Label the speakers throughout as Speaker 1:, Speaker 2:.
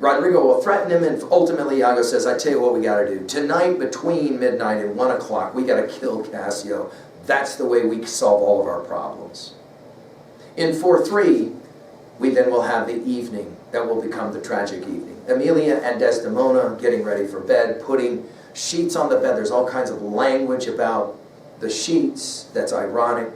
Speaker 1: Roderigo will threaten him, and ultimately Iago says, I tell you what we got to do. Tonight, between midnight and 1 o'clock, we got to kill Cassio. That's the way we solve all of our problems. In 4:3, we then will have the evening that will become the tragic evening. Emilia and Desdemona getting ready for bed, putting sheets on the bed. There's all kinds of language about the sheets that's ironic.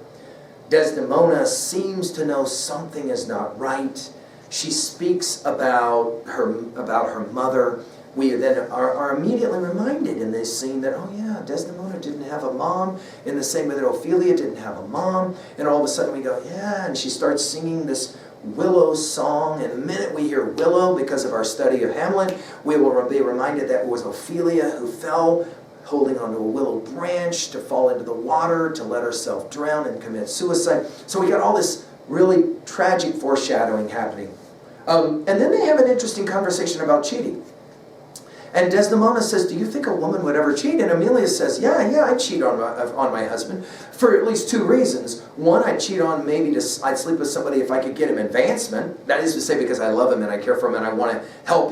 Speaker 1: Desdemona seems to know something is not right. She speaks about her mother. We then are immediately reminded in this scene that, oh yeah, Desdemona didn't have a mom, in the same way that Ophelia didn't have a mom. And all of a sudden we go, yeah, and she starts singing this Willow song, and the minute we hear Willow, because of our study of Hamlet, we will be reminded that it was Ophelia who fell, holding onto a willow branch to fall into the water, to let herself drown and commit suicide. So we got all this really tragic foreshadowing happening. And then they have an interesting conversation about cheating. And Desdemona says, do you think a woman would ever cheat? And Emilia says, yeah, I'd cheat on my husband for at least 2 reasons. One, I'd cheat on I'd sleep with somebody if I could get him advancement. That is to say, because I love him and I care for him and I want to help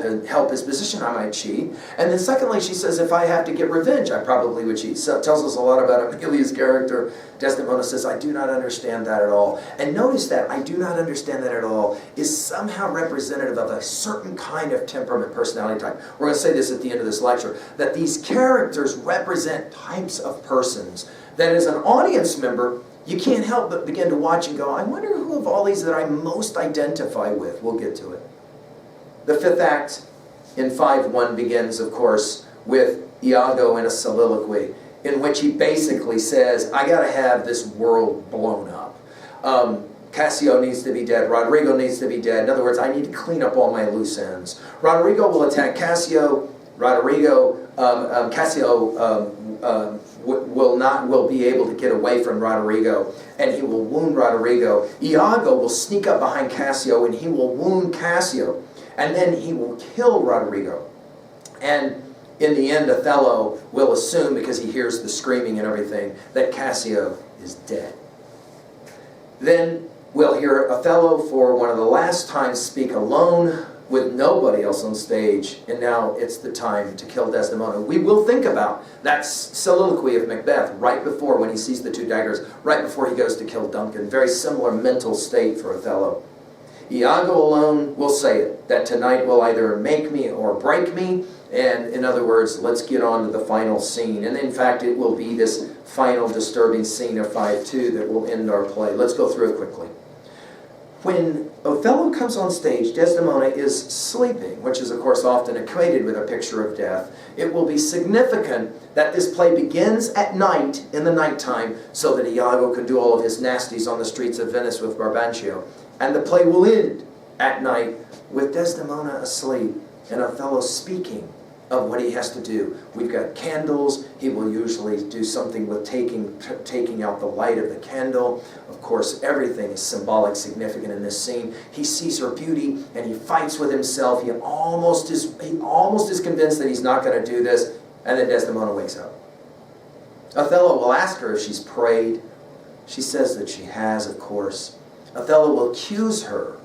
Speaker 1: his position, I might cheat. And then secondly, she says, if I have to get revenge, I probably would cheat. So it tells us a lot about Emilia's character. Desdemona says, I do not understand that at all. And notice that I do not understand that at all is somehow representative of a certain kind of temperament, personality type. We're going to say this at the end of this lecture, that these characters represent types of persons that as an audience member, you can't help but begin to watch and go, I wonder who of all these that I most identify with. We'll get to it. The 5th act in 5:1 begins, of course, with Iago in a soliloquy in which he basically says, I got to have this world blown up. Cassio needs to be dead. Roderigo needs to be dead. In other words, I need to clean up all my loose ends. Roderigo will attack Cassio. Cassio will be able to get away from Roderigo, and he will wound Roderigo. Iago will sneak up behind Cassio, and he will wound Cassio, and then he will kill Roderigo. And in the end, Othello will assume, because he hears the screaming and everything, that Cassio is dead. Then we'll hear Othello for one of the last times speak alone with nobody else on stage, and now it's the time to kill Desdemona. We will think about that soliloquy of Macbeth right before, when he sees the 2 daggers, right before he goes to kill Duncan. Very similar mental state for Othello. Iago alone will say it, that tonight will either make me or break me, and in other words, let's get on to the final scene. And in fact, it will be this final disturbing scene of 5:2 that will end our play. Let's go through it quickly. When Othello comes on stage, Desdemona is sleeping, which is of course often equated with a picture of death. It will be significant that this play begins at night, in the nighttime, so that Iago can do all of his nasties on the streets of Venice with Brabantio. And the play will end at night with Desdemona asleep and Othello speaking of what he has to do. We've got candles. He will usually do something with taking out the light of the candle. Of course, everything is symbolic, significant in this scene. He sees her beauty and he fights with himself. He almost is convinced that he's not going to do this, and then Desdemona wakes up. Othello will ask her if she's prayed. She says that she has, of course. Othello will accuse her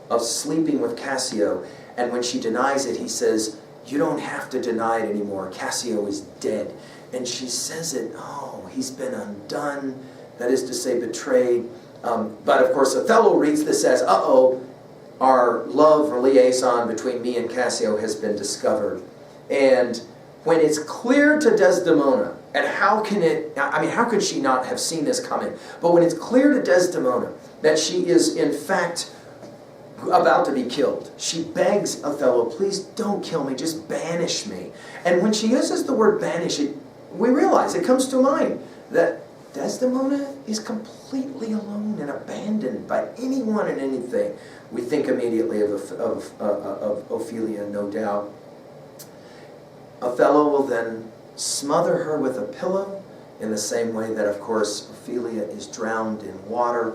Speaker 1: of sleeping with Cassio, and when she denies it, he says, you don't have to deny it anymore. Cassio is dead. And she says it, oh, he's been undone, that is to say betrayed. But of course Othello reads this as, uh-oh, our love liaison between me and Cassio has been discovered. And when it's clear to Desdemona, and how could she not have seen this coming? But when it's clear to Desdemona that she is in fact about to be killed, she begs Othello, please don't kill me, just banish me. And when she uses the word banish, we realize, it comes to mind, that Desdemona is completely alone and abandoned by anyone and anything. We think immediately of Ophelia, no doubt. Othello will then smother her with a pillow, in the same way that, of course, Ophelia is drowned in water.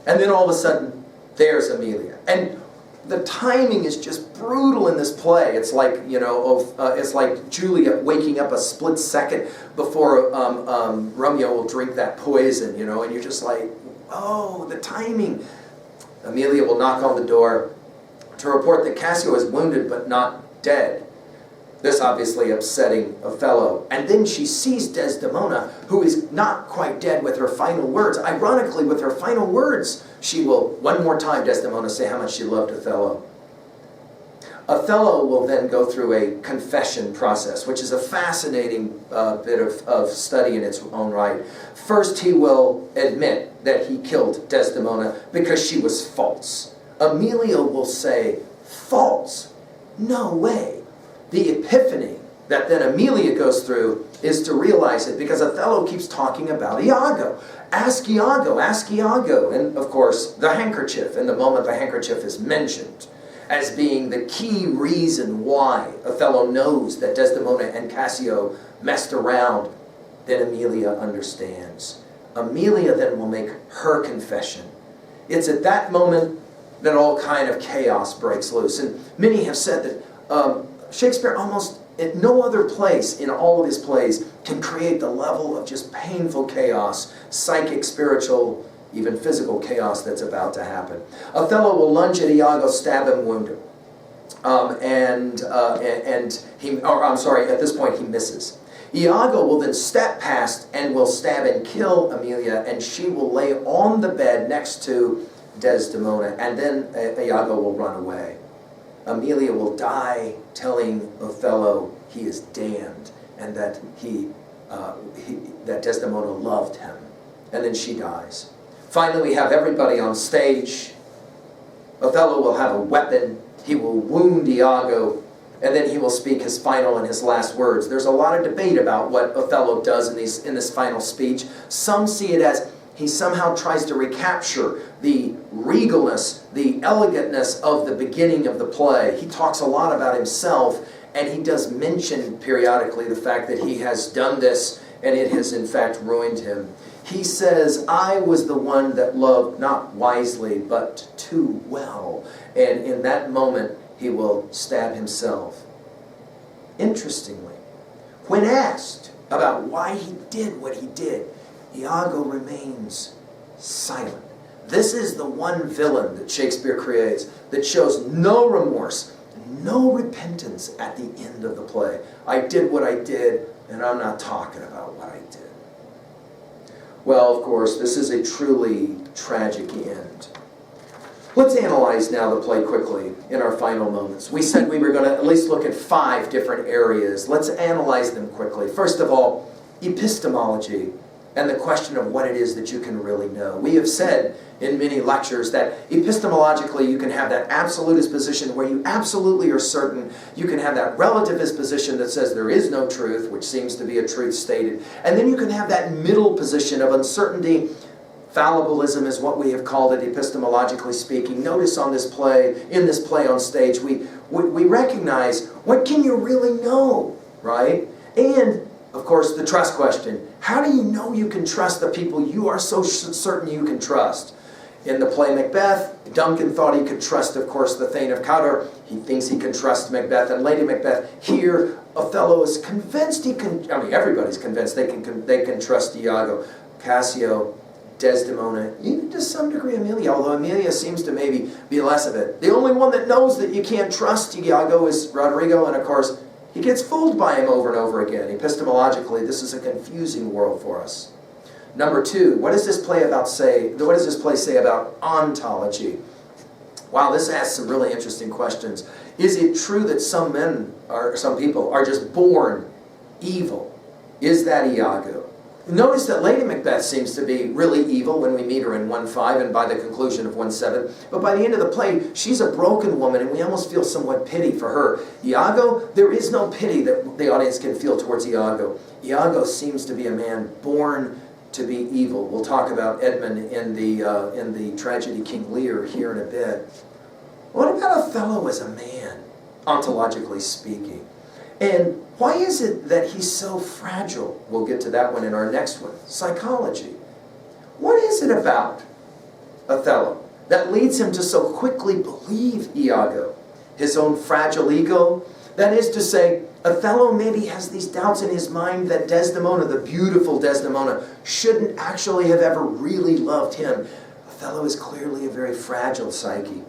Speaker 1: And then all of a sudden, there's Emilia. And the timing is just brutal in this play. It's like, it's like Juliet waking up a split second before Romeo will drink that poison, and you're just like, oh, the timing. Emilia will knock on the door. to report that Cassio is wounded but not dead. This obviously upsetting Othello. And then she sees Desdemona, who is not quite dead, with her final words. Ironically, with her final words, she will, one more time, Desdemona, say how much she loved Othello. Othello will then go through a confession process, which is a fascinating bit of study in its own right. First, he will admit that he killed Desdemona because she was false. Emilia will say, false? No way. The epiphany that then Emilia goes through is to realize it, because Othello keeps talking about Iago. Ask Iago, ask Iago. And of course, the handkerchief, and the moment the handkerchief is mentioned as being the key reason why Othello knows that Desdemona and Cassio messed around, then Emilia understands. Emilia then will make her confession. It's at that moment that all kind of chaos breaks loose. And many have said that Shakespeare almost at no other place in all of his plays can create the level of just painful chaos, psychic, spiritual, even physical chaos that's about to happen. Othello will lunge at Iago, stab him, wound him. At this point he misses. Iago will then step past and will stab and kill Emilia, and she will lay on the bed next to Desdemona, and then Iago will run away. Emilia will die telling Othello he is damned, and that that Desdemona loved him. And then she dies. Finally, we have everybody on stage. Othello will have a weapon. He will wound Iago, and then he will speak his final and his last words. There's a lot of debate about what Othello does in this final speech. Some see it as he somehow tries to recapture the regalness, the elegantness of the beginning of the play. He talks a lot about himself, and he does mention periodically the fact that he has done this, and it has in fact ruined him. He says, I was the one that loved not wisely, but too well. And in that moment, he will stab himself. Interestingly, when asked about why he did what he did, Iago remains silent. This is the one villain that Shakespeare creates that shows no remorse, no repentance at the end of the play. I did what I did, and I'm not talking about what I did. Well, of course, this is a truly tragic end. Let's analyze now the play quickly in our final moments. We said we were going to at least look at 5 different areas. Let's analyze them quickly. First of all, epistemology, and the question of what it is that you can really know. We have said in many lectures that epistemologically you can have that absolutist position where you absolutely are certain. You can have that relativist position that says there is no truth, which seems to be a truth stated. And then you can have that middle position of uncertainty. Fallibilism is what we have called it, epistemologically speaking. Notice in this play on stage, we recognize, what can you really know, right? And of course, the trust question. How do you know you can trust the people you are so certain you can trust? In the play Macbeth, Duncan thought he could trust, of course, the Thane of Cawdor. He thinks he can trust Macbeth and Lady Macbeth. Here, Othello is convinced everybody's convinced they can trust Iago. Cassio, Desdemona, even to some degree Emilia, although Emilia seems to maybe be less of it. The only one that knows that you can't trust Iago is Roderigo, and of course, he gets fooled by him over and over again. Epistemologically, this is a confusing world for us. Number 2, what does this play say about ontology? Wow, this asks some really interesting questions. Is it true that some people are just born evil? Is that Iago? Notice that Lady Macbeth seems to be really evil when we meet her in 1:5 and by the conclusion of 1:7. But by the end of the play, she's a broken woman, and we almost feel somewhat pity for her. Iago, there is no pity that the audience can feel towards Iago. Iago seems to be a man born to be evil. We'll talk about Edmund in the tragedy King Lear here in a bit. What about Othello as a man, ontologically speaking? And why is it that he's so fragile? We'll get to that one in our next one. Psychology. What is it about Othello that leads him to so quickly believe Iago? His own fragile ego? That is to say, Othello maybe has these doubts in his mind that Desdemona, the beautiful Desdemona, shouldn't actually have ever really loved him. Othello is clearly a very fragile psyche.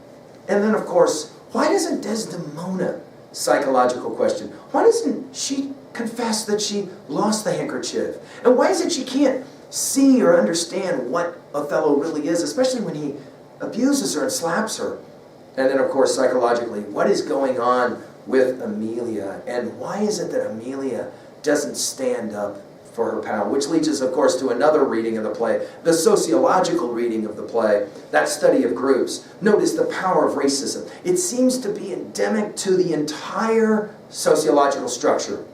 Speaker 1: And then, of course, Why doesn't Desdemona, psychological question, why doesn't she confess that she lost the handkerchief? And why is it she can't see or understand what Othello really is, especially when he abuses her and slaps her? And then, of course, psychologically, what is going on with Emilia? And why is it that Emilia doesn't stand up for her power? Which leads us, of course, to another reading of the play, the sociological reading of the play, that study of groups. Notice the power of racism. It seems to be endemic to the entire sociological structure.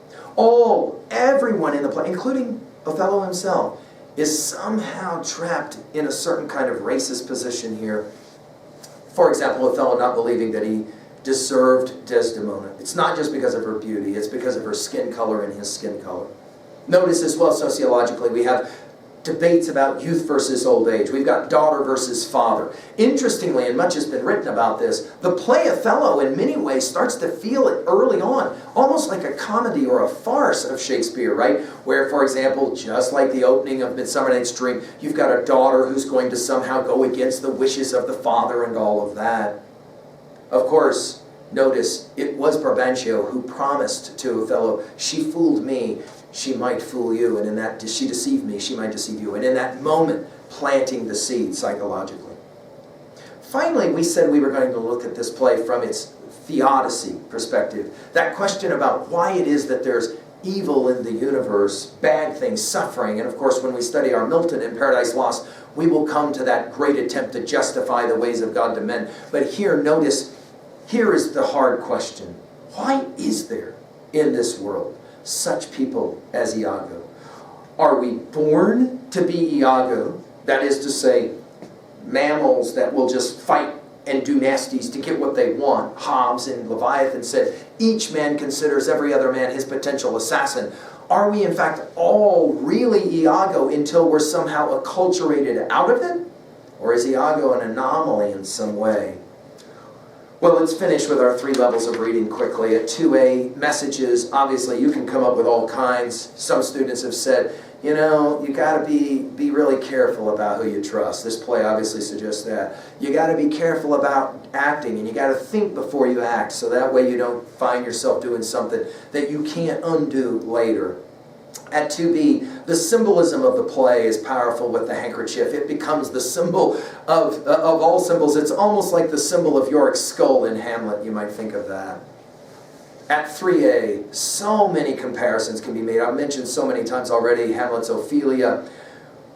Speaker 1: Everyone in the play, including Othello himself, is somehow trapped in a certain kind of racist position here. For example, Othello not believing that he deserved Desdemona. It's not just because of her beauty, it's because of her skin color and his skin color. Notice as well, sociologically, we have debates about youth versus old age. We've got daughter versus father. Interestingly, and much has been written about this, the play Othello in many ways starts to feel it early on, almost like a comedy or a farce of Shakespeare, right? Where, for example, just like the opening of Midsummer Night's Dream, you've got a daughter who's going to somehow go against the wishes of the father and all of that. Of course, notice, it was Brabantio who promised to Othello, she fooled me, she might fool you, and in that, she deceived me, she might deceive you. And in that moment, planting the seed psychologically. Finally, we said we were going to look at this play from its Theodicy perspective. That question about why it is that there's evil in the universe, bad things, suffering. And of course, when we study our Milton in Paradise Lost, we will come to that great attempt to justify the ways of God to men. But here, notice, here is the hard question. Why is there in this world such people as Iago? Are we born to be Iago? That is to say, mammals that will just fight and do nasties to get what they want. Hobbes and Leviathan said, each man considers every other man his potential assassin. Are we in fact all really Iago until we're somehow acculturated out of it? Or is Iago an anomaly in some way? Well, let's finish with our 3 levels of reading quickly. At 2A, messages, obviously you can come up with all kinds. Some students have said, you know, you got to be really careful about who you trust. This play obviously suggests that. You got to be careful about acting, and you got to think before you act, so that way you don't find yourself doing something that you can't undo later. At 2B, the symbolism of the play is powerful with the handkerchief. It becomes the symbol of all symbols. It's almost like the symbol of Yorick's skull in Hamlet. You might think of that. At 3A, so many comparisons can be made. I've mentioned so many times already Hamlet's Ophelia.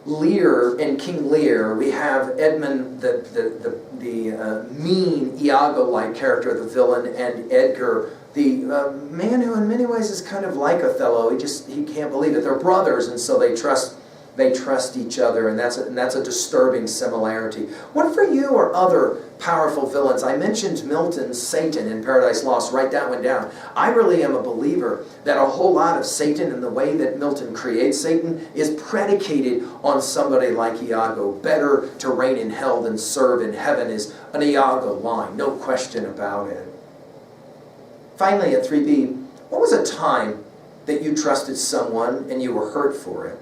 Speaker 1: Lear, in King Lear, we have Edmund, the mean Iago-like character, the villain, and Edgar, the man who in many ways is kind of like Othello. He can't believe it. They're brothers, and so they trust each other, and that's a disturbing similarity. What for you are other powerful villains? I mentioned Milton's Satan in Paradise Lost. Write that one down. I really am a believer that a whole lot of Satan and the way that Milton creates Satan is predicated on somebody like Iago. Better to reign in hell than serve in heaven is an Iago line, no question about it. Finally, at 3B, what was a time that you trusted someone and you were hurt for it?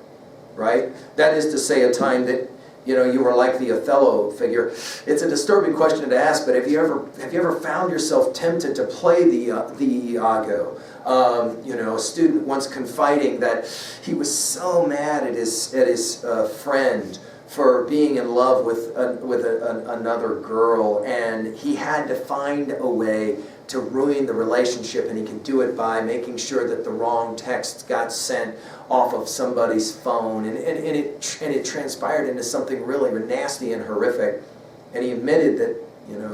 Speaker 1: Right? That is to say, a time that you were like the Othello figure. It's a disturbing question to ask, but have you ever found yourself tempted to play the Iago? A student once confiding that he was so mad at his friend for being in love with another girl, and he had to find a way to ruin the relationship, and he can do it by making sure that the wrong text got sent off of somebody's phone, and it transpired into something really nasty and horrific. And he admitted that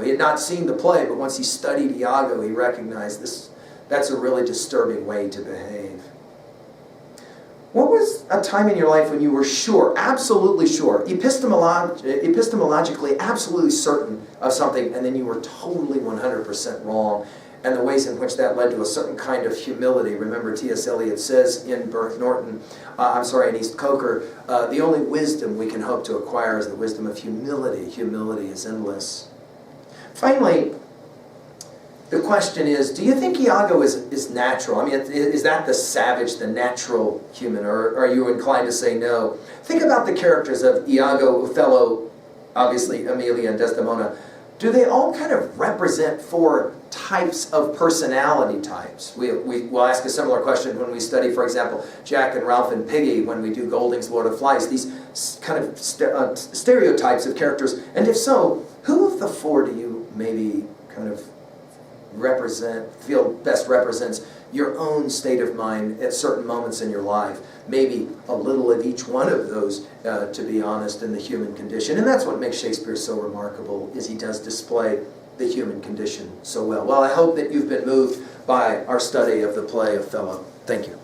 Speaker 1: he had not seen the play, but once he studied Iago, he recognized that's a really disturbing way to behave. What was a time in your life when you were sure, absolutely sure, epistemologically absolutely certain of something, and then you were totally 100% wrong, and the ways in which that led to a certain kind of humility? Remember, T.S. Eliot says in in East Coker, the only wisdom we can hope to acquire is the wisdom of humility. Humility is endless. Finally, the question is, do you think Iago is natural? I mean, is that the savage, the natural human, or are you inclined to say no? Think about the characters of Iago, Othello, obviously Emilia and Desdemona. Do they all kind of represent 4 types of personality types. We'll ask a similar question when we study, for example, Jack and Ralph and Piggy, when we do Golding's Lord of Flies, these kind of stereotypes of characters. And if so, who of the four do you maybe kind of feel best represents your own state of mind at certain moments in your life? Maybe a little of each one of those, to be honest, in the human condition. And that's what makes Shakespeare so remarkable, is he does display the human condition so well. Well, I hope that you've been moved by our study of the play Othello. Thank you.